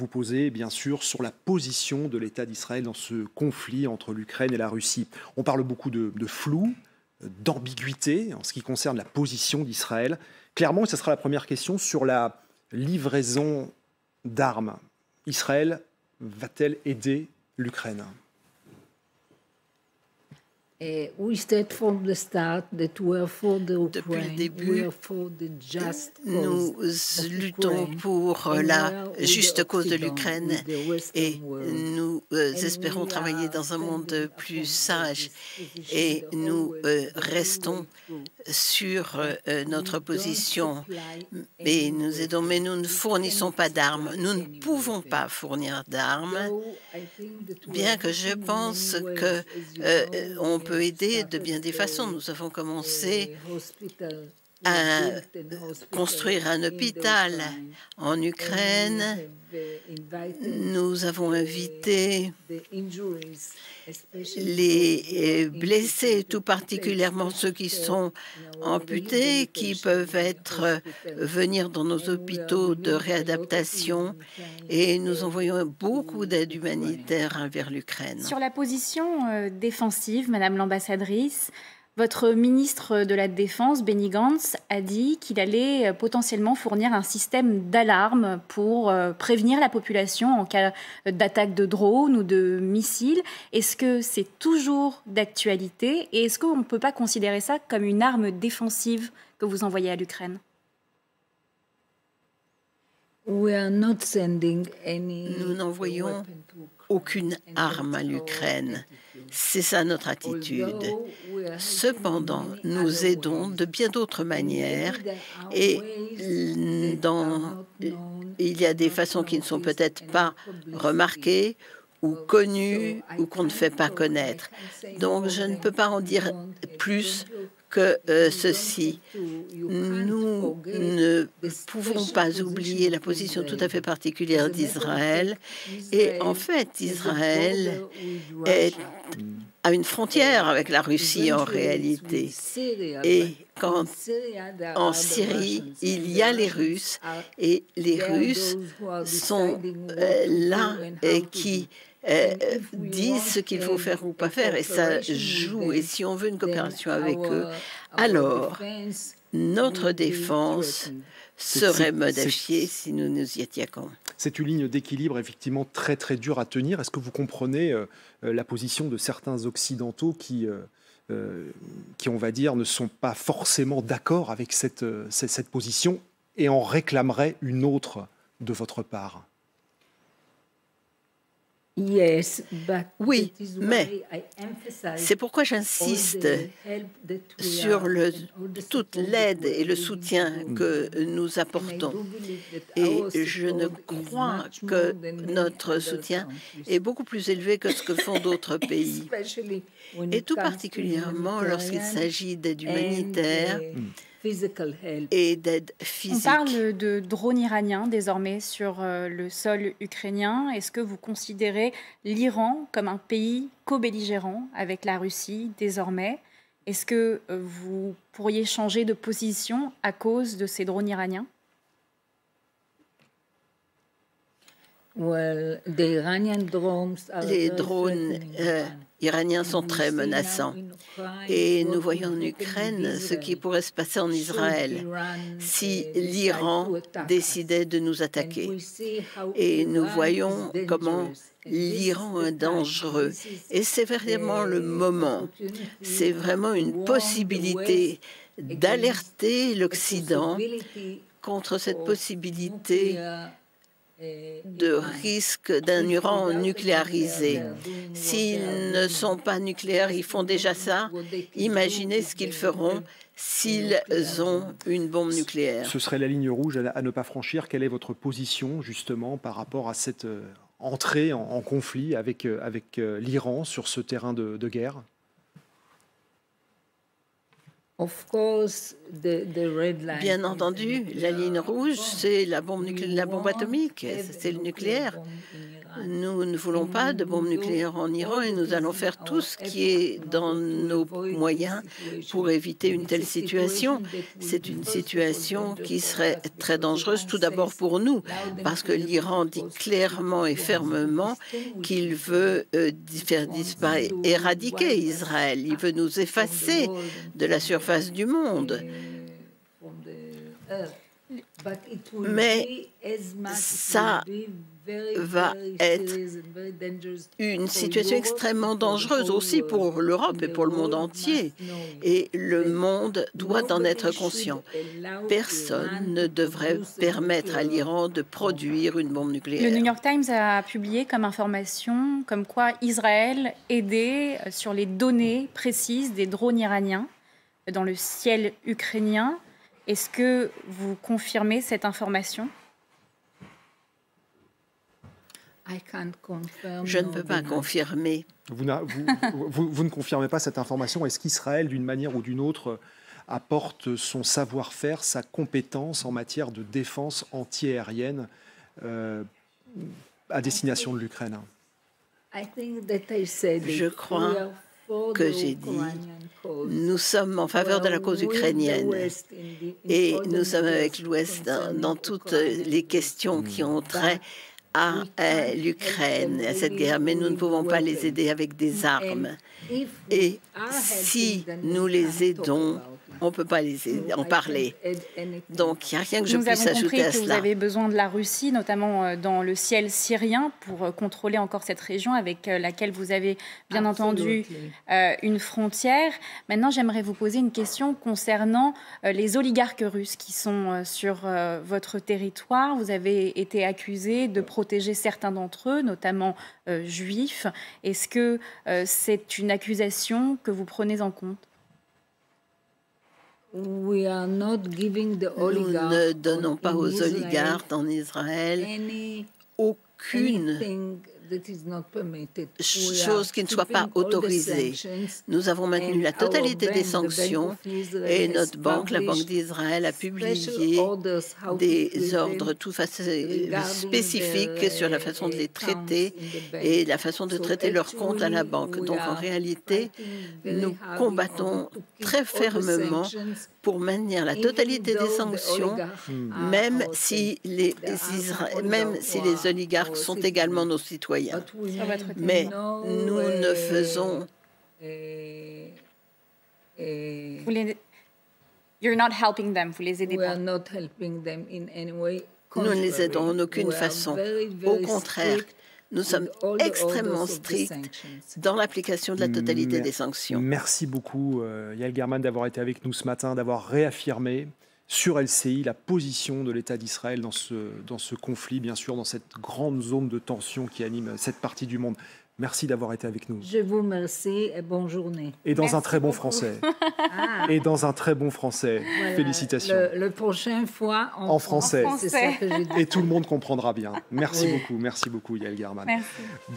vous poser, bien sûr, sur la position de l'État d'Israël dans ce conflit entre l'Ukraine et la Russie. On parle beaucoup de flou, d'ambiguïté en ce qui concerne la position d'Israël. Clairement, et ce sera la première question, sur la livraison d'armes. Israël va-t-elle aider l'Ukraine ? Depuis le début, nous luttons pour la juste cause de l'Ukraine et nous espérons travailler dans un monde plus sage et nous restons sur notre position et nous aidons, mais nous ne fournissons pas d'armes. Nous ne pouvons pas fournir d'armes, bien que je pense que on peut aider de bien des façons. Nous avons commencé à construire un hôpital en Ukraine. Nous avons invité les blessés, tout particulièrement ceux qui sont amputés, qui peuvent venir dans nos hôpitaux de réadaptation, et nous envoyons beaucoup d'aide humanitaire vers l'Ukraine. Sur la position défensive, Madame l'ambassadrice, votre ministre de la Défense, Benny Gantz, a dit qu'il allait potentiellement fournir un système d'alarme pour prévenir la population en cas d'attaque de drones ou de missiles. Est-ce que c'est toujours d'actualité et est-ce qu'on ne peut pas considérer ça comme une arme défensive que vous envoyez à l'Ukraine ? Nous n'envoyons aucune arme à l'Ukraine. C'est ça notre attitude. Cependant, nous aidons de bien d'autres manières et il y a des façons qui ne sont peut-être pas remarquées ou connues ou qu'on ne fait pas connaître. Donc, je ne peux pas en dire plus que ceci. Nous ne pouvons pas oublier la position tout à fait particulière d'Israël. Et en fait, Israël a une frontière avec la Russie en réalité. Et quand en Syrie, il y a les Russes, et les Russes sont là et qui disent ce qu'il faut faire ou pas faire, et ça joue. Et si on veut une coopération avec eux, alors notre défense serait modifiée si nous nous y attaquons. C'est une ligne d'équilibre effectivement très très dure à tenir. Est-ce que vous comprenez la position de certains Occidentaux qui, on va dire, ne sont pas forcément d'accord avec cette position et en réclameraient une autre de votre part ? Oui, mais c'est pourquoi j'insiste sur toute l'aide et le soutien que nous apportons. Et je ne crois que notre soutien est beaucoup plus élevé que ce que font d'autres pays. Et tout particulièrement lorsqu'il s'agit d'aide humanitaire et d'aide physique. On parle de drones iraniens désormais sur le sol ukrainien. Est-ce que vous considérez l'Iran comme un pays co-belligérant avec la Russie désormais ? Est-ce que vous pourriez changer de position à cause de ces drones iraniens ? Les drones iraniens sont très menaçants. Et nous voyons en Ukraine ce qui pourrait se passer en Israël si l'Iran décidait de nous attaquer. Et nous voyons comment l'Iran est dangereux. Et c'est vraiment le moment. C'est vraiment une possibilité d'alerter l'Occident contre cette possibilité de risque d'un Iran nucléarisé. S'ils ne sont pas nucléaires, ils font déjà ça. Imaginez ce qu'ils feront s'ils ont une bombe nucléaire. Ce serait la ligne rouge à ne pas franchir. Quelle est votre position justement par rapport à cette entrée en conflit avec l'Iran sur ce terrain de guerre ? Bien entendu, la ligne rouge, c'est la bombe atomique, c'est le nucléaire. Nous ne voulons pas de bombes nucléaires en Iran et nous allons faire tout ce qui est dans nos moyens pour éviter une telle situation. C'est une situation qui serait très dangereuse, tout d'abord pour nous, parce que l'Iran dit clairement et fermement qu'il veut faire disparaître, éradiquer Israël. Il veut nous effacer de la surface du monde. Mais ça va être une situation extrêmement dangereuse aussi pour l'Europe et pour le monde entier. Et le monde doit en être conscient. Personne ne devrait permettre à l'Iran de produire une bombe nucléaire. Le New York Times a publié comme information comme quoi Israël aidait sur les données précises des drones iraniens dans le ciel ukrainien. Est-ce que vous confirmez cette information? Je ne peux pas confirmer. Vous ne confirmez pas cette information. Est-ce qu'Israël, d'une manière ou d'une autre, apporte son savoir-faire, sa compétence en matière de défense antiaérienne à destination de l'Ukraine? Je crois que j'ai dit, nous sommes en faveur de la cause ukrainienne et nous sommes avec l'Ouest dans toutes les questions qui ont trait à l'Ukraine, à cette guerre, mais nous ne pouvons pas les aider avec des armes. Et si nous les aidons, on ne peut pas en parler. Donc, il n'y a rien que je puisse ajouter à cela. Nous avons compris que vous avez besoin de la Russie, notamment dans le ciel syrien, pour contrôler encore cette région avec laquelle vous avez bien entendu une frontière. Maintenant, j'aimerais vous poser une question concernant les oligarques russes qui sont sur votre territoire. Vous avez été accusé de protéger certains d'entre eux, notamment juifs. Est-ce que c'est une accusation que vous prenez en compte? Nous ne donnons pas aux oligarques en Israël aucune chose qui ne soit pas autorisée. Nous avons maintenu la totalité des sanctions et notre banque, la Banque d'Israël, a publié des ordres tout spécifiques sur la façon de les traiter et la façon de traiter leurs comptes à la banque. Donc en réalité, nous combattons très fermement pour maintenir la totalité des sanctions, même si les oligarques sont également nos citoyens. Mais nous ne faisons... You're not helping them, vous les aidez pas. Nous ne les aidons en aucune façon. Au contraire, nous sommes extrêmement stricts dans l'application de la totalité des sanctions. Merci beaucoup, Yael German, d'avoir été avec nous ce matin, d'avoir réaffirmé sur LCI la position de l'État d'Israël dans ce conflit, bien sûr, dans cette grande zone de tension qui anime cette partie du monde. Merci d'avoir été avec nous. Je vous remercie et bonne journée. Et dans Merci un très bon beaucoup. français. Et dans un très bon français. Voilà. Félicitations. Le prochain fois En français. C'est ça que je dis. Et tout le monde comprendra bien. Merci beaucoup, Yael German. Merci. Bon